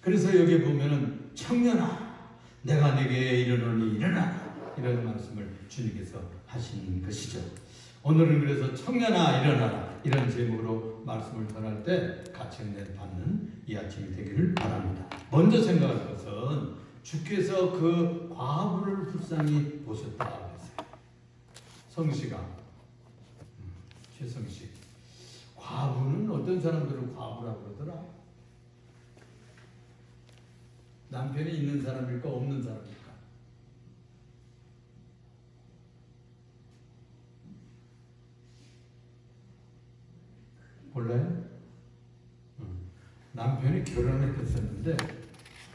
그래서 여기 보면은 청년아 내가 네게 이르노니 일어나라 이런 말씀을 주님께서 하신 것이죠. 오늘은 그래서 청년아 일어나라 이런 제목으로 말씀을 전할 때 같이 은혜 받는 이 아침이 되기를 바랍니다. 먼저 생각할 것은 주께서 그 과부를 불쌍히 보셨다 그랬어요. 성씨가 최성씨. 과부는 어떤 사람들은 과부라고 그러더라? 남편이 있는 사람일까 없는 사람일까? 몰라요? 남편이 결혼을 했었는데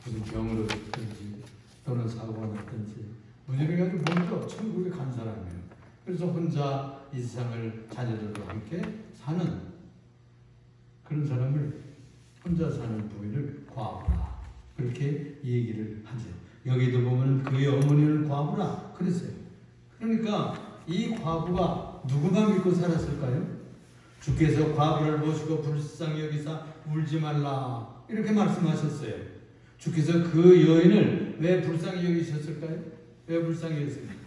무슨 병으로 됐든지 또는 사고가 났든지 무지개가지고 먼저 천국에 간 사람이에요. 그래서 혼자 이 세상을 자녀들과 함께 사는 그런 사람을 혼자 사는 부인을 과부라 그렇게 얘기를 하죠. 여기도 보면 그의 어머니는 과부라 그랬어요. 그러니까 이 과부가 누구만 믿고 살았을까요? 주께서 과부를 보시고 불쌍히 여기사 울지 말라 이렇게 말씀하셨어요. 주께서 그 여인을 왜 불쌍히 여기셨을까요? 왜 불쌍히 여기셨습니까?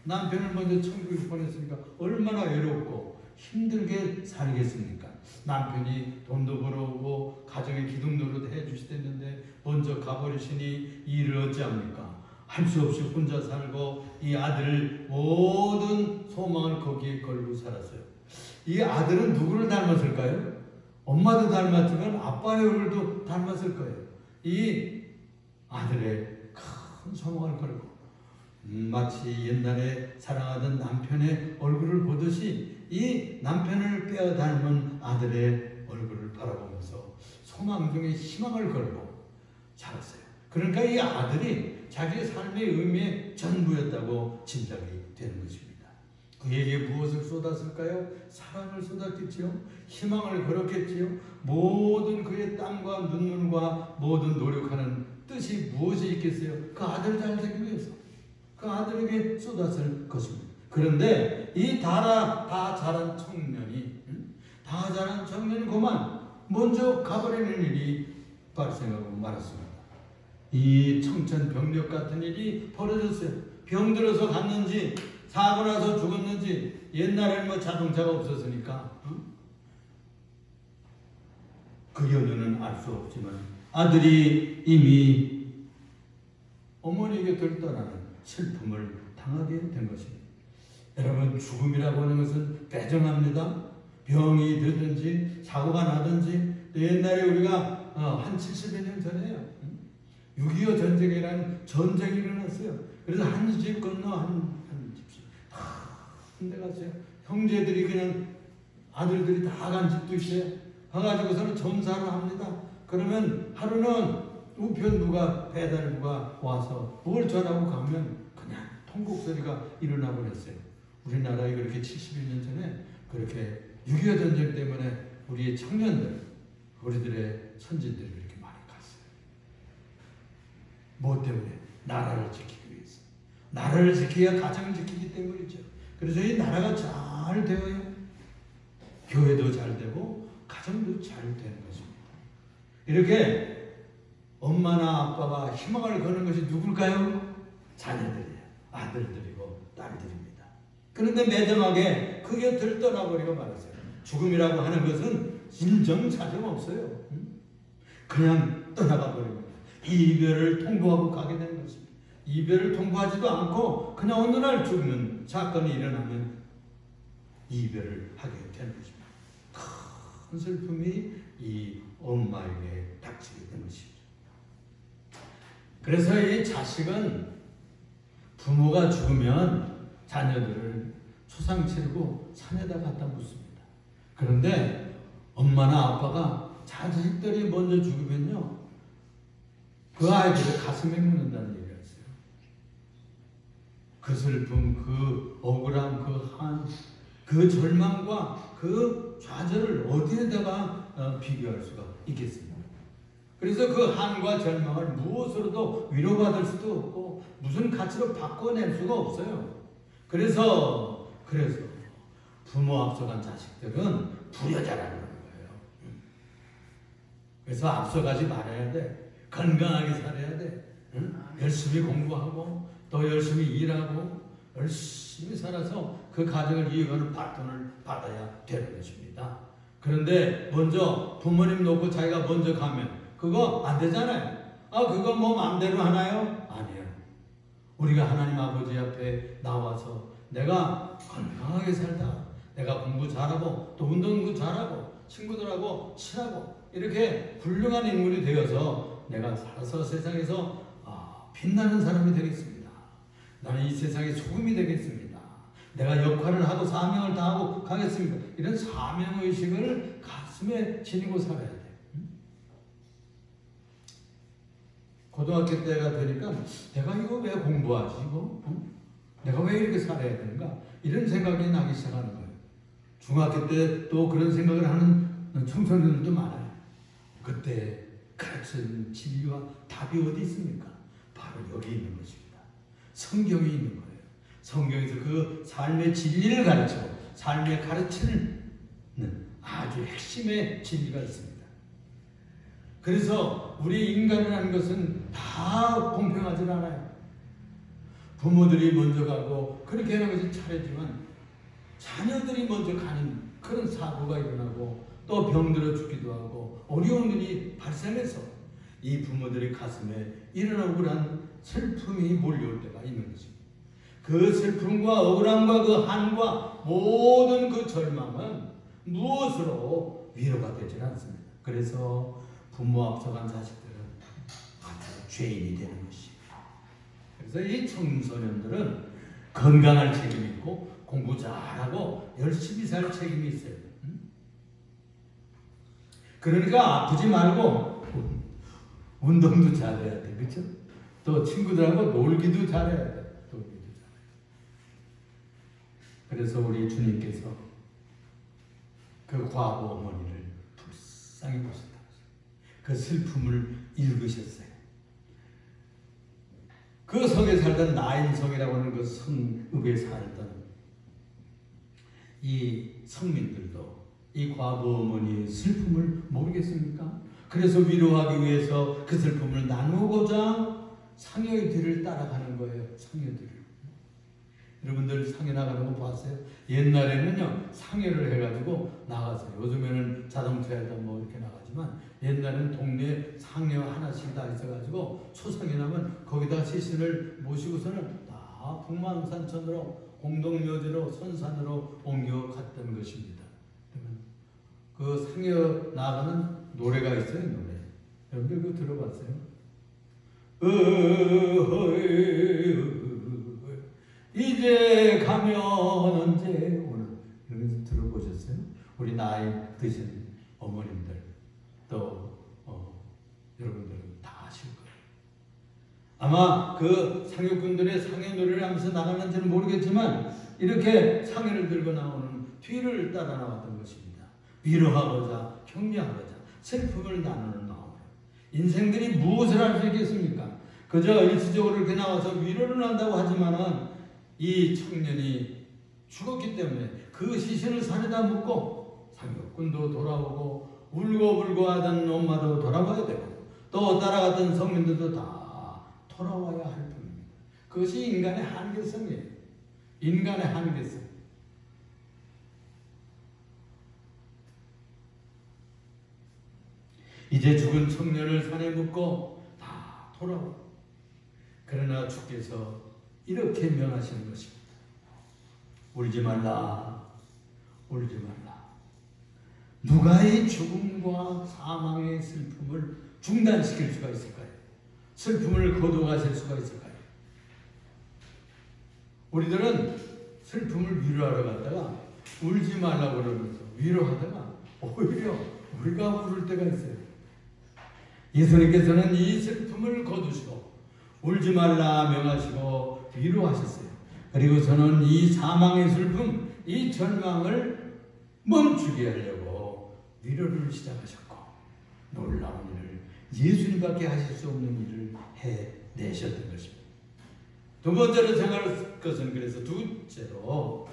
남편을 먼저 천국에 보냈으니까 얼마나 외롭고 힘들게 살겠습니까? 남편이 돈도 벌어오고 가정의 기둥 노릇 해주시댔는데 먼저 가버리시니 일을 어찌합니까? 할 수 없이 혼자 살고 이 아들 모든 소망을 거기에 걸고 살았어요. 이 아들은 누구를 닮았을까요? 엄마도 닮았지만 아빠의 얼굴도 닮았을 거예요. 이 아들의 큰 소망을 걸고 마치 옛날에 사랑하던 남편의 얼굴을 보듯이 이 남편을 빼어 닮은 아들의 얼굴을 바라보면서 소망 중에 희망을 걸고 자랐어요. 그러니까 이 아들이 자기의 삶의 의미의 전부였다고 짐작이 되는 것입니다. 그에게 무엇을 쏟았을까요? 사랑을 쏟았겠지요. 희망을 걸었겠지요. 모든 그의 땀과 눈물과 모든 노력하는 뜻이 무엇이 있겠어요? 그 아들 잘 되기 위해서. 그 아들에게 쏟았을 것입니다. 그런데 이 다 자란 청년이 다 자란 청년이 그만 먼저 가버리는 일이 발생하고 말았습니다. 이 청천벽력 같은 일이 벌어졌어요. 병들어서 갔는지 사고 나서 죽었는지 옛날에는 뭐 자동차가 없었으니까 그 여인은 알 수 없지만 아들이 이미 어머니에게 들떠나는 슬픔을 당하게 된 것입니다. 여러분 죽음이라고 하는 것은 배정합니다. 병이 들든지 사고가 나든지 옛날에 우리가 한 70여 년 전에요. 6.25 전쟁이라는 전쟁이 일어났어요. 그래서 한 집 건너 한 집씩 한 데 갔어요. 형제들이 그냥 아들들이 다 간 집도 있어요. 가가지고서는 점사를 합니다. 그러면 하루는 우편 누가 배달 누가 와서 뭘 전하고 가면 그냥 통곡 소리가 일어나 버렸어요. 우리나라에 그렇게 71년 전에 그렇게 6.25 전쟁 때문에 우리의 청년들, 우리들의 선진들이 그렇게 많이 갔어요. 뭐 때문에? 나라를 지키기 위해서. 나라를 지켜야 가정을 지키기 때문이죠. 그래서 이 나라가 잘 되어야 교회도 잘 되고 가정도 잘 되는 것입니다. 이렇게 엄마나 아빠가 희망을 거는 것이 누굴까요? 자녀들이에요. 아들들이고 딸들입니다. 그런데 매정하게 그 곁을 떠나버리고 말았어요. 죽음이라고 하는 것은 인정사정 없어요. 그냥 떠나가 버립니다. 이별을 통보하고 가게 되는 것입니다. 이별을 통보하지도 않고 그냥 어느 날 죽는 사건이 일어나면 이별을 하게 되는 것입니다. 큰 슬픔이 이 엄마에게 닥치게 되는 것입니다. 그래서 이 자식은 부모가 죽으면 자녀들을 초상 치르고 산에다 갖다 묻습니다. 그런데 엄마나 아빠가 자식들이 먼저 죽으면요, 그 아이들을 가슴에 묻는다는 얘기가 있어요. 그 슬픔, 그 억울함, 그 한, 그 절망과 그 좌절을 어디에다가 비교할 수가 있겠습니까? 그래서 그 한과 절망을 무엇으로도 위로받을 수도 없고 무슨 가치로 바꿔낼 수가 없어요. 그래서 부모 앞서간 자식들은 불효자라는 거예요. 그래서 앞서가지 말아야 돼. 건강하게 살아야 돼. 응? 열심히 공부하고 또 열심히 일하고 열심히 살아서 그 가정을 이어가는 바톤을 받아야 되는 것입니다. 그런데 먼저 부모님 놓고 자기가 먼저 가면 그거 안 되잖아요. 그거 뭐 마음대로 하나요? 아니에요. 우리가 하나님 아버지 앞에 나와서 내가 건강하게 살다, 내가 공부 잘하고 또 운동도 잘하고 친구들하고 친하고 이렇게 훌륭한 인물이 되어서 내가 살아서 세상에서 빛나는 사람이 되겠습니다. 나는 이 세상의 소금이 되겠습니다. 내가 역할을 하고 사명을 다하고 가겠습니다. 이런 사명의식을 가슴에 지니고 살아야 돼요. 고등학교 때가 되니까 내가 이거 왜 공부하지? 이거? 내가 왜 이렇게 살아야 되는가? 이런 생각이 나기 시작하는 거예요. 중학교 때 또 그런 생각을 하는 청소년들도 많아요. 그때 가르치는 진리와 답이 어디 있습니까? 바로 여기 있는 것입니다. 성경이 있는 거예요. 성경에서 그 삶의 진리를 가르치고 삶의 가르치는 아주 핵심의 진리가 있습니다. 그래서 우리 인간이라는 것은 다 공평하지 않아요. 부모들이 먼저 가고 그렇게 하는 것이 차례지만 자녀들이 먼저 가는 그런 사고가 일어나고 또 병들어 죽기도 하고 어려운 일이 발생해서 이 부모들의 가슴에 이런 억울한 슬픔이 몰려올 때가 있는 것입니다. 그 슬픔과 억울함과 그 한과 모든 그 절망은 무엇으로 위로가 되지 않습니다. 그래서 부모 앞서간 자식들은 아주 죄인이 되는 것입니다. 그래서 이 청소년들은 건강할 책임이 있고 공부 잘하고 열심히 살 책임이 있어요. 그러니까 아프지 말고 운동도 잘해야 돼. 그렇죠? 또 친구들하고 놀기도 잘해야 돼. 놀기도 잘해야 돼. 그래서 우리 주님께서 그 과부 어머니를 불쌍히 보셨다. 그 슬픔을 읽으셨어요. 그 성에 살던 나인성이라고 하는 그 성읍에 살던 이 성민들도 이 과부 어머니의 슬픔을 모르겠습니까? 그래서 위로하기 위해서 그 슬픔을 나누고자 상여의 뒤를 따라가는 거예요. 상여 뒤를. 여러분들 상여 나가는 거 봤어요? 옛날에는요 상여를 해가지고 나가서요. 요즘에는 자동차에다 뭐 이렇게 나가지만 옛날에는 동네에 상여 하나씩 다 있어가지고 초상이 나면 거기다 시신을 모시고서는 다 북망산천으로 공동묘지로 선산으로 옮겨갔던 것입니다. 그 상여 나가는 노래가 있어요. 노래. 여러분들 그거 들어봤어요? 이제 가면 언제 오나 이런 거 들어보셨어요? 우리 나이 드신 어머님들 또 여러분들은 다 아실 거예요. 아마 그 상여꾼들의 상여 노래를 하면서 나갔는지는 모르겠지만 이렇게 상여를 들고 나오는 뒤를 따라 나왔던 것입니다. 위로하고자 격려하고자 슬픔을 나누는 마음으로. 인생들이 무엇을 할 수 있겠습니까? 그저 일시적으로 이렇게 나와서 위로를 한다고 하지만은 이 청년이 죽었기 때문에 그 시신을 산에다 묻고 상여꾼도 돌아오고 울고불고 하던 엄마도 돌아와야 되고 또 따라갔던 성민들도 다 돌아와야 할 뿐입니다. 그것이 인간의 한계성이에요. 인간의 한계성. 이제 죽은 청년을 산에 묻고 다 돌아와. 그러나 주께서 이렇게 명하시는 것입니다. 울지 말라. 울지 말라. 누가 이 죽음과 사망의 슬픔을 중단시킬 수가 있을까요? 슬픔을 거둬가실 수가 있을까요? 우리들은 슬픔을 위로하러 갔다가 울지 말라고 그러면서 위로하다가 오히려 우리가 울을 때가 있어요. 예수님께서는 이 슬픔을 거두시고 울지 말라 명하시고 위로하셨어요. 그리고 저는 이 사망의 슬픔, 이 절망을 멈추게 하려고 위로를 시작하셨고 놀라운 일을 예수님밖에 하실 수 없는 일을 해내셨던 것입니다. 두 번째로 생각할 것은 그래서 둘째로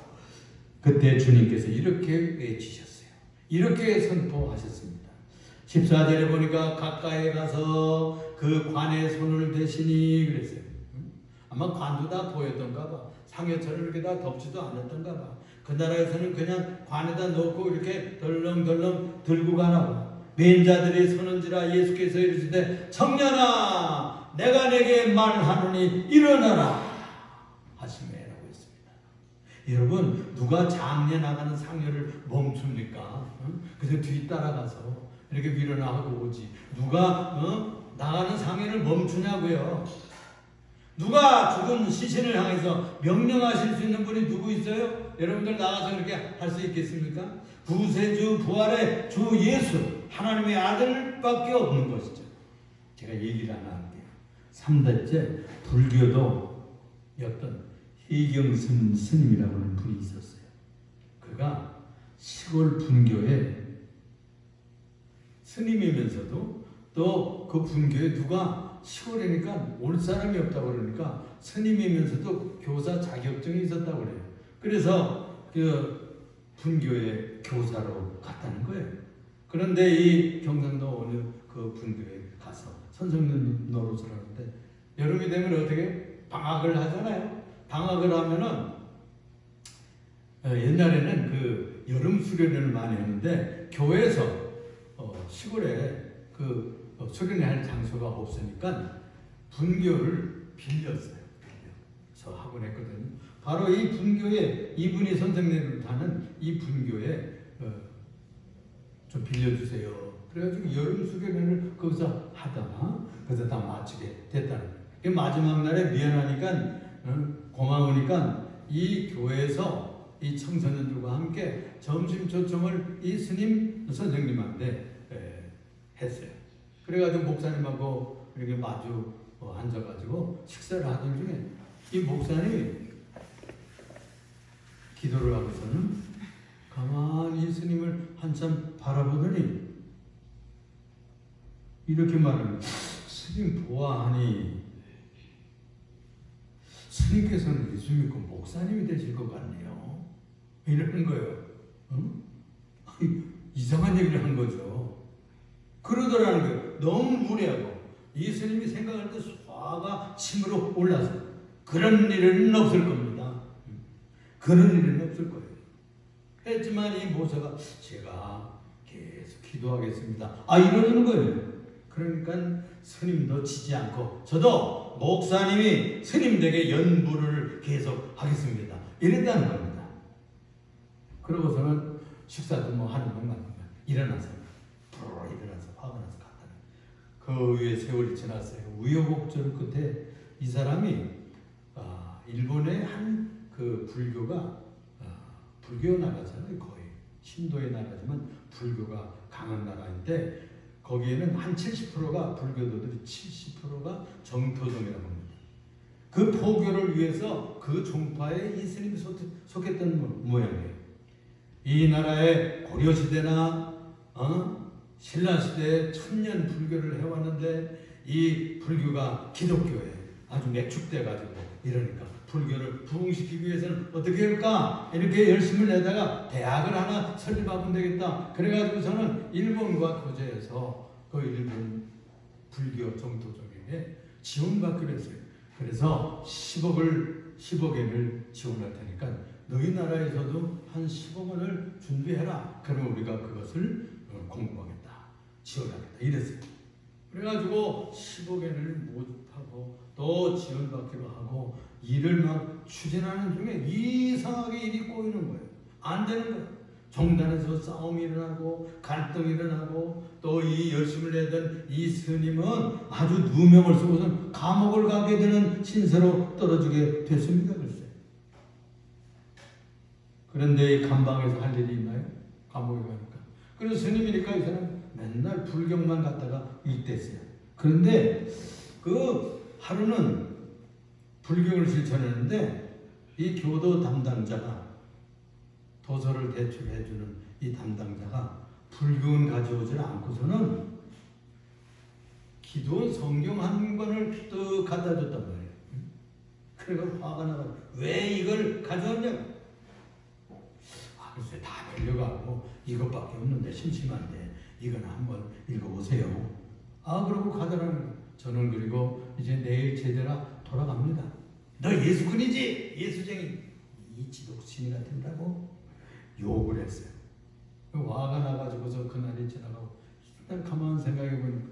그때 주님께서 이렇게 외치셨어요. 이렇게 선포하셨습니다. 14절에 보니까 가까이 가서 그 관에 손을 대시니 그랬어요. 아마 관도 다 보였던가 봐. 상여처럼 이렇게 다 덮지도 않았던가 봐. 그 나라에서는 그냥 관에다 넣고 이렇게 덜렁덜렁 들고 가나 봐. 맨자들이 서는지라 예수께서 이르시되 청년아 내가 내게 말하노니 일어나라 하시매라고 했습니다. 여러분 누가 장례 나가는 상여를 멈춥니까? 그래서 뒤 따라가서 이렇게 밀어나가고 오지. 누가 나가는 상여를 멈추냐고요. 누가 죽은 시신을 향해서 명령하실 수 있는 분이 누구 있어요? 여러분들 나가서 그렇게 할 수 있겠습니까? 구세주 부활의 주 예수 하나님의 아들밖에 없는 것이죠. 제가 얘기를 하나 할게요. 3대째 불교도 어떤 희경스님 스님이라고 하는 분이 있었어요. 그가 시골 분교에 스님이면서도 또 그 분교에 누가 시골이니까 올 사람이 없다고 그러니까 스님이면서도 교사 자격증이 있었다고 그래요. 그래서 그 분교에 교사로 갔다는 거예요. 그런데 이 경상도 어느 그 분교에 가서 선생님 노릇을 하는데 여름이 되면 어떻게 방학을 하잖아요. 방학을 하면은 옛날에는 그 여름 수련회를 많이 했는데 교회에서 시골에 그 수련회할 장소가 없으니까 분교를 빌렸어요. 빌려서 하곤 했거든요. 바로 이 분교에 이분이 선생님을 하는 이 분교에 좀 빌려주세요. 그래가지고 여름 수련회를 거기서 하다가 그래서 다 마치게 됐다는 거예요. 마지막 날에 미안하니까 고마우니까 이 교회에서 이 청소년들과 함께 점심 초청을 이 스님 선생님한테 했어요. 그래가지고 목사님하고 이렇게 마주 앉아가지고 식사를 하던 중에 이 목사님이 기도를 하고서는 가만히 스님을 한참 바라보더니 이렇게 말합니다. 스님 보아하니 스님께서는 예수 믿고 목사님이 되실 것 같네요. 이러는 거예요. 응? 이상한 얘기를 한 거죠. 그러더라는 거예요. 너무 무례하고 이 스님이 생각할 때 화가 침으로 올라서 그런 일은 없을 겁니다. 그런 일은 없을 거예요. 했지만 이 모사가 제가 계속 기도하겠습니다. 이러는 거예요. 그러니까 스님도 지지 않고 저도 목사님이 스님에게 연부를 계속 하겠습니다. 이랬다는 겁니다. 그러고서는 식사도 뭐 하는 동안 일어나서 화가 나서 갔다는 그 후에 세월이 지났어요. 우여곡절 끝에 이 사람이 일본의 한 그 불교가 불교 나라잖아요. 거의 신도의 나라지만 불교가 강한 나라인데 거기에는 한 70%가 불교도들이 70%가 정토종이라고 합니다. 그 포교를 위해서 그 종파에 이 스님이 속했던 모양이에요. 이 나라의 고려시대나 신라시대에 천년 불교를 해왔는데 이 불교가 기독교에 아주 매축돼가지고 이러니까 불교를 부흥시키기 위해서는 어떻게 할까? 이렇게 열심을 내다가 대학을 하나 설립하면 되겠다. 그래가지고서는 일본과 교제해서 그 일본 불교 정토족에게 지원받기로 했어요. 그래서 10억엔을 지원할 테니까 너희 나라에서도 한 10억 원을 준비해라. 그러면 우리가 그것을 공부하겠다. 지원하겠다. 이랬어요. 그래가지고 10억엔을 모집하고 또 지원받기로 하고 일을 막 추진하는 중에 이상하게 일이 꼬이는 거예요. 안 되는 거예요. 종단에서 싸움이 일어나고 갈등이 일어나고 또 이 열심을 내던 이 스님은 아주 누명을 쓰고선 감옥을 가게 되는 신세로 떨어지게 됐습니다. 글쎄. 그런데 이 감방에서 할 일이 있나요? 감옥에 가니까. 그래서 스님이니까 이 사람 맨날 불경만 갖다가 읽댔어요. 그런데 그 하루는 불경을 실천했는데 이 교도 담당자가 도서를 대출해주는 이 담당자가 불경을 가져오지 않고서는 기도원 성경 한 권을 또 갖다 줬단 말이에요. 그래서 화가 나서 왜 이걸 가져왔냐고. 글쎄 다 빌려가고 이것밖에 없는데 심심한데 이거나 한번 읽어보세요. 그러고 가더라는 거예요. 저는 그리고 이제 내일 제대로 돌아갑니다. 너 예수꾼이지? 예수쟁이. 이 지독신이가 된다고 욕을 했어요. 화가 나가지고서 그날이 지나가고 일단 가만 생각해보니까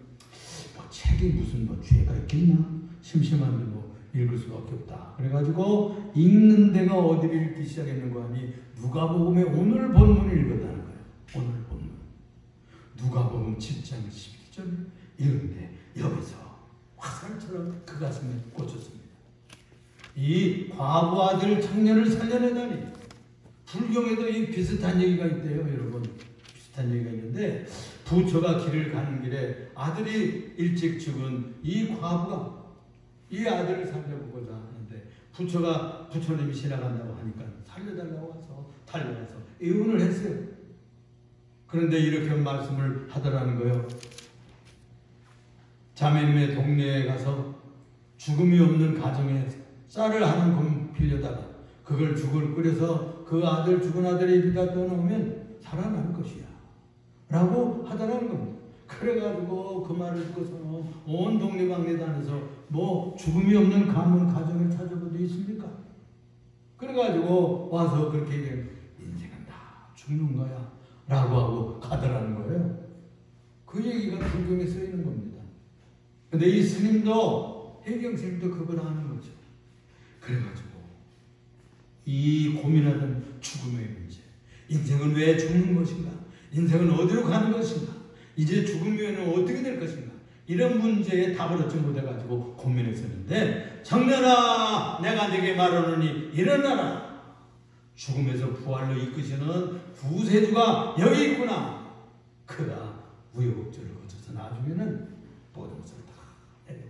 뭐 책이 무슨 뭐 죄가 있겠나? 심심한데 뭐 읽을 수밖에 없다. 그래가지고 읽는 데가 어디를 읽기 시작했는 거 아니 누가복음의 오늘 본문을 읽었다는 거예요. 오늘 본문. 누가복음 7장 11절 읽는데 여기서 화살처럼 그 가슴에 꽂혔습니다. 이 과부 아들 청년을 살려내다니. 불경에도 이 비슷한 얘기가 있대요, 여러분. 비슷한 얘기가 있는데 부처가 길을 가는 길에 아들이 일찍 죽은 이 과부가 이 아들을 살려보고자 하는데 부처님이 지나간다고 하니까 살려달라고 와서 달려와서 애원을 했어요. 그런데 이렇게 말씀을 하더라는 거예요. 자매님의 동네에 가서 죽음이 없는 가정에 쌀을 한 금 빌려다가 그걸 죽을 끓여서 그 아들 죽은 아들의 입에다 떠놓으면 살아날 것이야 라고 하더라는 겁니다. 그래가지고 그 말을 듣고서 온 동네방네 다녀서 뭐 죽음이 없는 가정을 찾아본 적 있습니까? 그래가지고 와서 그렇게 얘기해요. 인생은 다 죽는 거야 라고 하고 가더라는 거예요. 그 얘기가 불경에 쓰이는 겁니다. 근데 이 스님도 해경 스님도 그걸 아는 거죠. 그래가지고 이 고민하던 죽음의 문제, 인생은 왜 죽는 것인가? 인생은 어디로 가는 것인가? 이제 죽음 후에는 어떻게 될 것인가? 이런 문제에 답을 얻지 못해가지고 고민했었는데 청년아 내가 네게 말하노니 일어나라. 죽음에서 부활로 이끄시는 구세주가 여기 있구나. 그가 우여곡절을 거쳐서 나중에는 모든 것을 다 해내고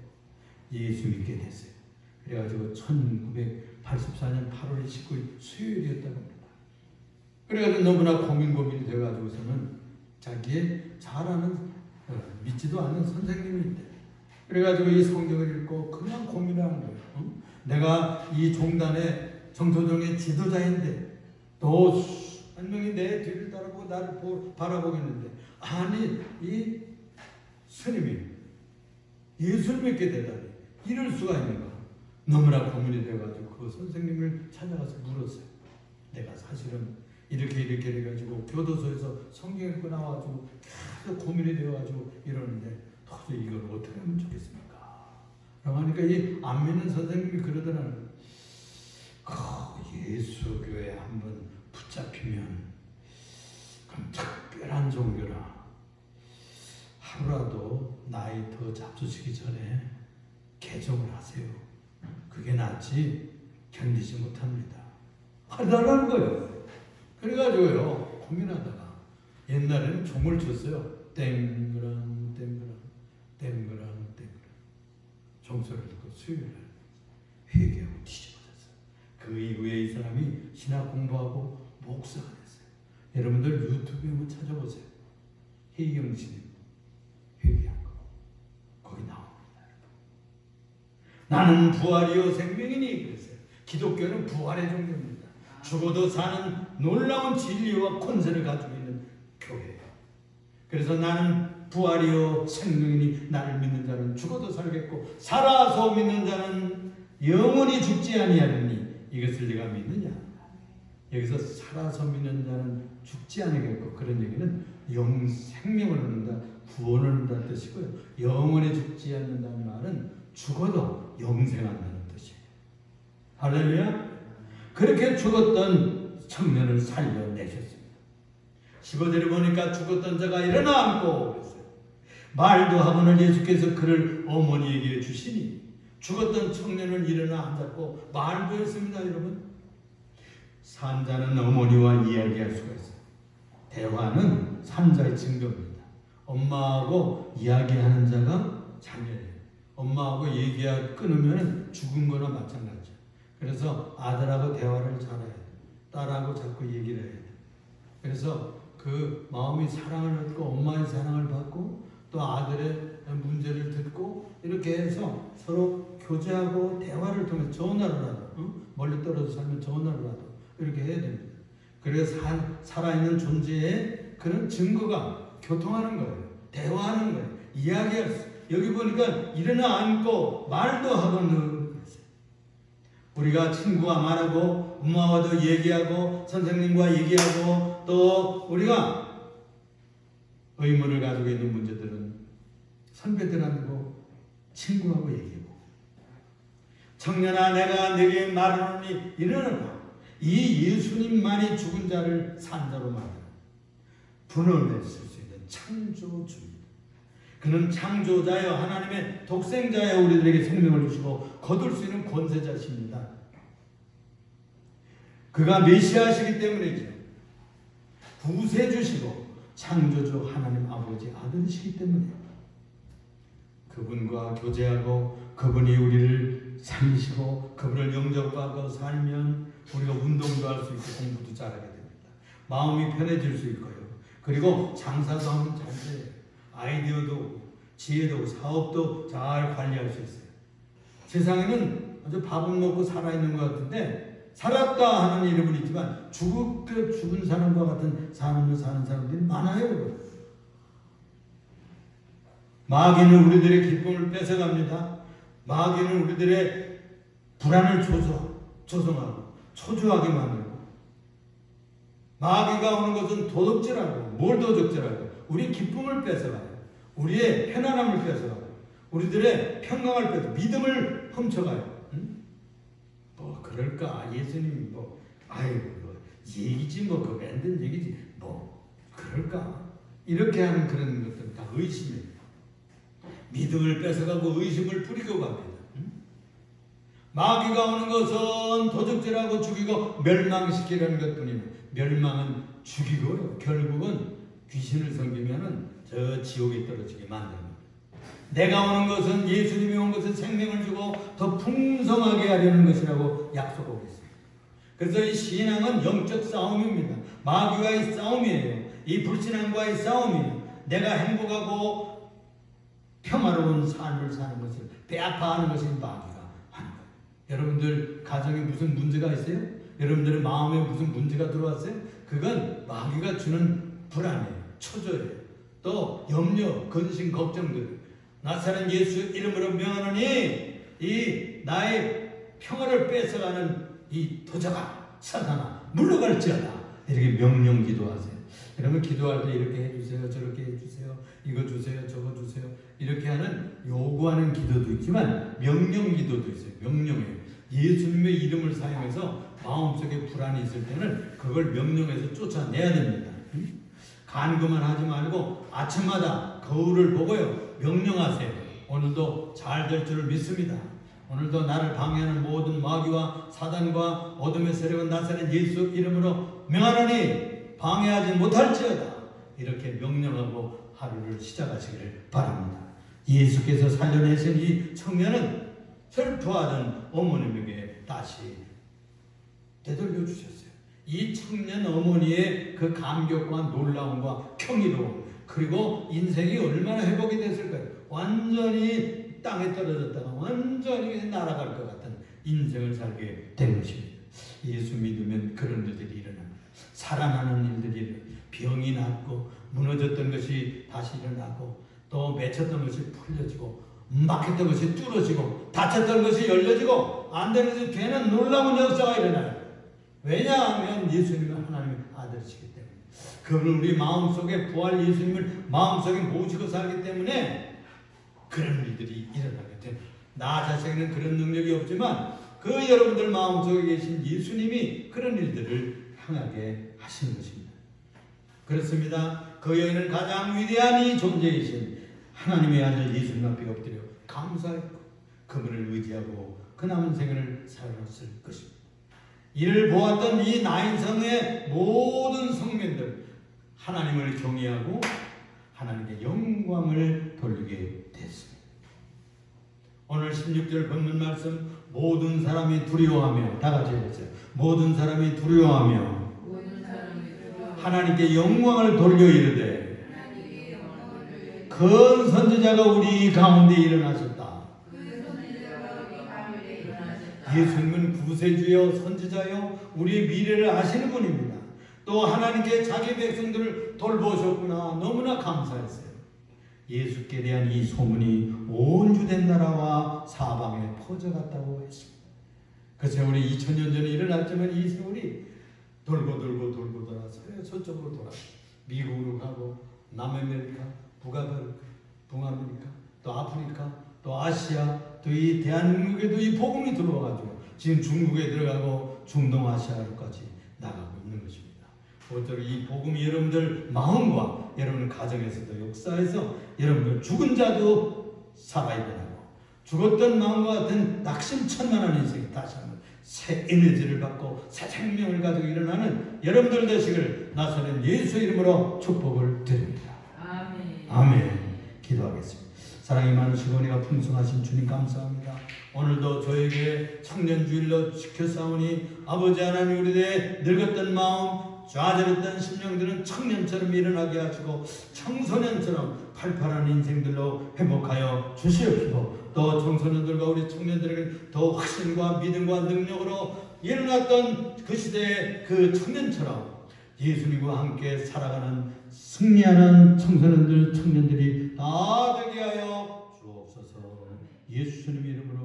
예수 믿게 됐어요. 그래가지고 1984년 8월 29일 수요일이었다고 합니다. 그래가지고 너무나 고민이 돼가지고서는 자기의 잘 아는 믿지도 않는 선생님이 있대. 그래가지고 이 성경을 읽고 그냥 고민을 하는 거예요. 응? 내가 이 종단의 정토종의 지도자인데 또 한 명이 내 뒤를 따라보고 나를 바라보겠는데 아니 이 스님이 예수를 믿게 되다니 이럴 수가 있는가. 너무나 고민이 돼가지고 그 선생님을 찾아가서 물었어요. 내가 사실은 이렇게 해가지고 교도소에서 성경 읽고 나와가지고 계속 고민이 되어가지고 이러는데 도저히 이걸 어떻게 하면 좋겠습니까? 라고 하니까 이 안 믿는 선생님이 그러더라는 예수교에 한번 붙잡히면 그럼 특별한 종교라 하루라도 나이 더 잡수시기 전에 개종을 하세요. 그게 낫지 견디지 못합니다. 하더라는 거예요. 그래가지고요 고민하다가 옛날에는 종을 쳤어요. 땡그랑 땡그랑 땡그랑 땡그랑 종소리를 듣고 수요일날 회개하고 뒤집어졌어요. 그 이후에 이 사람이 신학 공부하고 목사가 됐어요. 여러분들 유튜브에 한번 찾아보세요. 해경신 회개한 거 거기 나옵니다. 나는 부활이요 생명이니 그랬어요. 기독교는 부활의 종교입니다. 죽어도 사는 놀라운 진리와 권세를 가지고 있는 교회예요. 그래서 나는 부활이요 생명이니 나를 믿는 자는 죽어도 살겠고 살아서 믿는 자는 영원히 죽지 아니하리니 이것을 네가 믿느냐? 여기서 살아서 믿는 자는 죽지 않겠고 그런 얘기는 생명을 얻는다, 구원을 얻는다는 뜻이고요. 영원히 죽지 않는다는 말은 죽어도 영생한다는 뜻이에요. 할렐루야. 그렇게 죽었던 청년을 살려내셨습니다. 15절에 보니까 죽었던 자가 일어나 앉고 그랬어요. 말도 하고는 예수께서 그를 어머니에게 주시니 죽었던 청년을 일어나 앉았고 말도 했습니다. 여러분 산자는 어머니와 이야기할 수가 있어요. 대화는 산자의 증거입니다. 엄마하고 이야기하는 자가 자녀예요. 엄마하고 얘기가 끊으면 죽은 거나 마찬가지죠. 그래서 아들하고 대화를 잘해야 돼요. 딸하고 자꾸 얘기를 해야 돼요. 그래서 그 마음이 사랑을 얻고 엄마의 사랑을 받고 또 아들의 문제를 듣고 이렇게 해서 서로 교제하고 대화를 통해 전화로라도 멀리 떨어져 살면 전화로라도 이렇게 해야 됩니다. 그래서 살아있는 존재의 그런 증거가 교통하는 거예요. 대화하는 거예요. 이야기할 수. 여기 보니까 일어나 앉고 말도 하고 는 우리가 친구가 말하고 엄마와도 얘기하고 선생님과 얘기하고 또 우리가 의무를 가지고 있는 문제들은 선배들하고 친구하고 얘기하고 청년아 내가 네게 말하노니 일어나라. 이 예수님만이 죽은 자를 산 자로 만드는 분을 냈을 수 있는 창조주입니다. 그는 창조자여 하나님의 독생자여 우리들에게 생명을 주시고 거둘 수 있는 권세자십니다. 그가 메시아시기 때문이죠. 구세주시고 창조주 하나님 아버지 아들이시기 때문에 그분과 교제하고 그분이 우리를 살리시고 그분을 영접하고 살면 우리가 운동도 할 수 있고 공부도 잘하게 됩니다. 마음이 편해질 수 있고요. 그리고 장사도 하면 잘 돼요. 아이디어도 지혜도 사업도 잘 관리할 수 있어요. 세상에는 아주 밥은 먹고 살아있는 것 같은데 살았다 하는 이름은 있지만 죽은 사람과 같은 삶을 사는 사람들이 많아요. 마귀는 우리들의 기쁨을 뺏어갑니다. 마귀는 우리들의 불안을 조성하고 초조하게 만들고 마귀가 오는 것은 도둑질하고 뭘 도둑질하고 우리 기쁨을 뺏어가요. 우리의 편안함을 뺏어가요. 우리들의 평강을 뺏어 믿음을 훔쳐가요. 응? 뭐 그럴까 예수님이 뭐 아이고 뭐 얘기지 뭐 그거 만든 얘기지 뭐 그럴까 이렇게 하는 그런 것들 다 의심이에요. 믿음을 뺏어가고 의심을 뿌리고 갑니다. 응? 마귀가 오는 것은 도둑질하고 죽이고 멸망시키려는 것뿐이에요. 멸망은 죽이고요. 결국은 귀신을 섬기면은 저 지옥에 떨어지게 만듭니다. 내가 오는 것은 예수님이 온 것은 생명을 주고 더 풍성하게 하려는 것이라고 약속하고 있습니다. 그래서 이 신앙은 영적 싸움입니다. 마귀와의 싸움이에요. 이 불신앙과의 싸움이에요. 내가 행복하고 평화로운 삶을 사는 것을 빼앗아하는 것이 마귀가 하는 거예요. 여러분들 가정에 무슨 문제가 있어요? 여러분들의 마음에 무슨 문제가 들어왔어요? 그건 마귀가 주는 불안이에요. 초조해요. 또 염려, 근심, 걱정들. 나사렛 예수 이름으로 명하노니 이 나의 평화를 뺏어가는 이 도적아 사탄아 물러갈지어다. 이렇게 명령 기도하세요. 여러분 기도할 때 이렇게 해주세요. 저렇게 해주세요. 이거 주세요. 저거 주세요. 이렇게 하는 요구하는 기도도 있지만 명령 기도도 있어요. 명령이에요. 예수님의 이름을 사용해서 마음속에 불안이 있을 때는 그걸 명령해서 쫓아내야 됩니다. 간구만 하지 말고 아침마다 거울을 보고요. 명령하세요. 오늘도 잘 될 줄을 믿습니다. 오늘도 나를 방해하는 모든 마귀와 사단과 어둠의 세력은 나사렛 예수 이름으로 명하노니 방해하지 못할지어다. 이렇게 명령하고 하루를 시작하시기를 바랍니다. 예수께서 살려내신 이 청년은 슬퍼하던 어머님에게 다시 되돌려 주셨어요. 이 청년 어머니의 그 감격과 놀라움과 평이로움 그리고 인생이 얼마나 회복이 됐을까요? 완전히 땅에 떨어졌다가 완전히 날아갈 것 같은 인생을 살게 된 것입니다. 예수 믿으면 그런 일들이 일어납니다. 살아나는 일들이 일어납니다. 병이 낫고 무너졌던 것이 다시 일어나고 또 맺혔던 것이 풀려지고 막혔던 것이 뚫어지고 닫혔던 것이 열려지고 안 되는 것이 되는 놀라운 역사가 일어나요. 왜냐하면 예수님은 하나님의 아들이시기 때문에 그분은 우리 마음속에 부활 예수님을 마음속에 모시고 살기 때문에 그런 일들이 일어나게 됩니다. 나 자신에는 그런 능력이 없지만 그 여러분들 마음속에 계신 예수님이 그런 일들을 향하게 하시는 것입니다. 그렇습니다. 그 여인은 가장 위대한 이 존재이신 하나님의 아들 예수님 앞에 엎드려 감사했고 그분을 의지하고 그 남은 생을 살았을 것입니다. 이를 보았던 이 나인성의 모든 성민들 하나님을 경외하고 하나님께 영광을 돌리게 됐습니다. 오늘 16절 본문 말씀 모든 사람이 두려워하며 다 같이 해보세요. 모든 사람이 두려워하며 하나님께 영광을 돌려 이르되 큰 선지자가 우리 가운데 일어나셨다. 예수님은 구세주여 선지자여 우리의 미래를 아시는 분입니다. 또 하나님께 자기 백성들을 돌보셨구나. 너무나 감사했어요. 예수께 대한 이 소문이 온 유대 나라와 사방에 퍼져갔다고 했습니다. 그 세월이 2000년 전에 일어났지만 이 세월이 돌고 돌아 서쪽으로 돌아 미국으로 가고 남아메리카, 북아메리카, 또 아프리카, 또 아시아, 또 이 대한민국에도 이 복음이 들어와가지고 지금 중국에 들어가고 중동아시아로까지 나가고 있는 것입니다. 어쩌면 이 복음이 여러분들 마음과 여러분 가정에서도 역사에서 여러분들 죽은 자도 살아있고 죽었던 마음과 같은 낙심천만한 인생이 다시 한번 새 에너지를 받고 새 생명을 가지고 일어나는 여러분들 되시기를 나서는 예수의 이름으로 축복을 드립니다. 아멘. 아멘. 기도하겠습니다. 사랑이 많으시고 은혜가 풍성하신 주님 감사합니다. 오늘도 저에게 청년주일로 지켜싸우니 아버지 하나님 우리의 늙었던 마음 좌절했던 심령들은 청년처럼 일어나게 하시고 청소년처럼 팔팔한 인생들로 회복하여 주시옵시고 또 청소년들과 우리 청년들에게 더 확신과 믿음과 능력으로 일어났던 그 시대의 그 청년처럼 예수님과 함께 살아가는 승리하는 청소년들 청년들이 다 되게 하여 주옵소서. 예수님 이름으로